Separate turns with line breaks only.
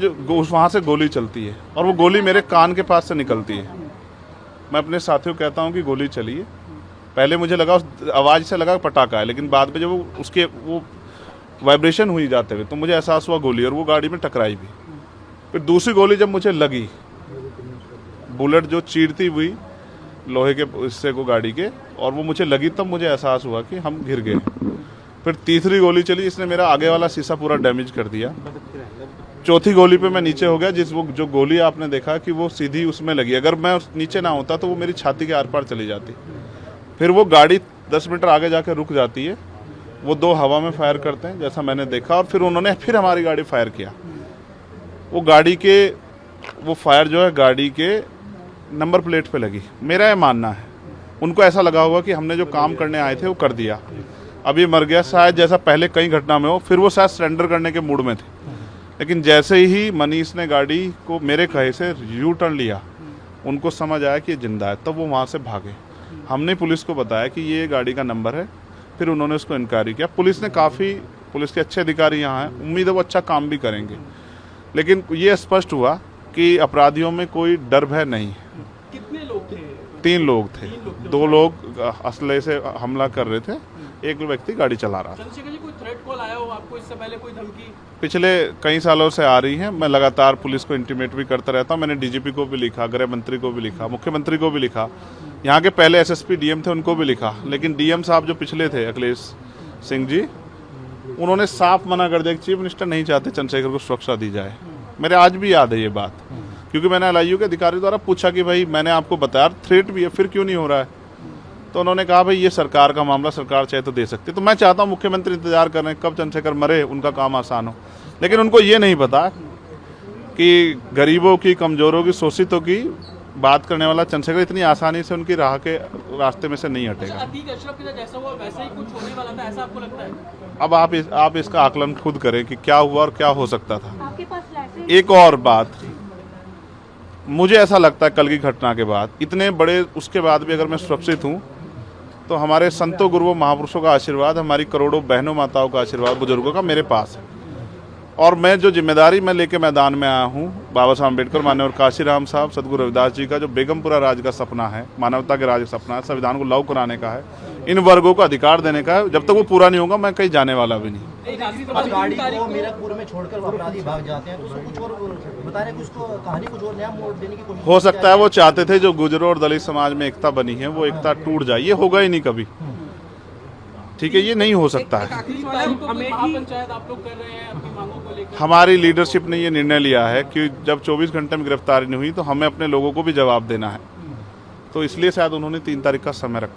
वहाँ से गोली चलती है और वो गोली मेरे कान के पास से निकलती है। मैं अपने साथियों को कहता हूँ कि गोली चली है। पहले मुझे लगा उस आवाज़ से लगा पटाखा है, लेकिन बाद में जब वो वाइब्रेशन हुई जाते हुए तो मुझे एहसास हुआ गोली, और वो गाड़ी में टकराई भी। फिर दूसरी गोली जब मुझे लगी, बुलेट जो चीरती हुई लोहे के हिस्से को गाड़ी के, और वो मुझे लगी, तब मुझे एहसास हुआ कि हम घिर गए। फिर तीसरी गोली चली, इसने मेरा आगे वाला शीशा पूरा डैमेज कर दिया। चौथी गोली पे मैं नीचे हो गया, जो गोली आपने देखा कि वो सीधी उसमें लगी। अगर मैं नीचे ना होता तो वो मेरी छाती के आर पार चली जाती। फिर वो गाड़ी 10 मीटर आगे जाकर रुक जाती है। वो दो हवा में फायर करते हैं जैसा मैंने देखा, और फिर उन्होंने फिर हमारी गाड़ी फायर किया। वो गाड़ी के वो फायर जो है गाड़ी के नंबर प्लेट पे लगी। मेरा ये मानना है, उनको ऐसा लगा होगा कि हमने जो काम करने आए थे वो कर दिया, अब ये मर गया शायद, जैसा पहले कई घटना में हो। फिर वो शायद सरेंडर करने के मूड में थे, लेकिन जैसे ही मनीष ने गाड़ी को मेरे कहे से यू टर्न लिया, उनको समझ आया कि ये जिंदा है, तब वो वहाँ से भागे। हमने पुलिस को बताया कि ये गाड़ी का नंबर है, फिर उन्होंने उसको इंक्वायरी किया। पुलिस के अच्छे अधिकारी यहाँ हैं, उम्मीद है वो अच्छा काम भी करेंगे। लेकिन ये स्पष्ट हुआ कि अपराधियों में कोई डर भय नहीं है।
कितने लोग थे?
3 लोग थे। 2 लोग असले से हमला कर रहे थे, एक व्यक्ति गाड़ी चला रहा था।
चंद्रशेखर जी, कोई थ्रेट कॉल आया हो आपको इससे पहले, कोई धमकी?
पिछले कई सालों से आ रही है। मैं लगातार पुलिस को इंटीमेट भी करता रहता हूँ। मैंने डीजीपी को भी लिखा, गृह मंत्री को भी लिखा, मुख्यमंत्री को भी लिखा, यहाँ के पहले एसएसपी डीएम थे उनको भी लिखा। लेकिन डीएम साहब जो पिछले थे, अखिलेश सिंह जी, उन्होंने साफ मना कर दिया कि चीफ मिनिस्टर नहीं चाहते चंद्रशेखर को सुरक्षा दी जाए। मेरे आज भी याद है ये बात, क्योंकि मैंने एलआईयू के अधिकारी द्वारा पूछा कि भाई मैंने आपको बताया थ्रेट भी है, फिर क्यों नहीं हो रहा है? तो उन्होंने कहा भाई ये सरकार का मामला, सरकार चाहे तो दे सकती है। तो मैं चाहता हूँ मुख्यमंत्री इंतजार कर रहे हैं कब चंद्रशेखर मरे, उनका काम आसान हो। लेकिन उनको ये नहीं पता कि गरीबों की, कमजोरों की, शोषितों की बात करने वाला चंद्रशेखर इतनी आसानी से उनकी रास्ते में से नहीं हटेगा।
अतीक अशरफ के साथ जैसा हुआ वैसा ही कुछ होने वाला था, ऐसा आपको लगता है?
अब आप इसका आकलन खुद करें कि क्या हुआ और क्या हो सकता था।
आपके पास लाइसेंस?
एक और बात, मुझे ऐसा लगता है कल की घटना के बाद, इतने बड़े उसके बाद भी अगर मैं सुरक्षित हूँ तो हमारे संतों, गुरुओं, महापुरुषों का आशीर्वाद, हमारी करोड़ों बहनों माताओं का आशीर्वाद, बुजुर्गों का मेरे पास है। और मैं जो जिम्मेदारी मैं लेके मैदान में आया हूँ, बाबा साहब अम्बेडकर, माननीय काशीराम साहब, सदगुरु रविदास जी का जो बेगमपुरा राज का सपना है, मानवता के राज का सपना है, संविधान को लागू कराने का है, इन वर्गों को अधिकार देने का है, जब तक वो पूरा नहीं होगा मैं कहीं जाने वाला भी नहीं।
गाड़ी को मीरकपुर में छोड़कर अपराधी भाग जाते हैं, तो उसको कुछ और बता रहे, उसको कहानी कुछ और नया मोड़ देने की कोशिश
हो सकता है वो चाहते थे जो गुजरों और दलित समाज में एकता बनी है वो एकता टूट जाए। ये होगा ही नहीं कभी, ठीक है, ये नहीं हो सकता है।
पंचायत आप लोग कर रहे हैं अपनी मांगों को लेकर?
हमारी लीडरशिप ने ये निर्णय लिया है कि जब 24 घंटे में गिरफ्तारी नहीं हुई तो हमें अपने लोगों को भी जवाब देना है, तो इसलिए शायद उन्होंने 3 तारीख का समय रखा।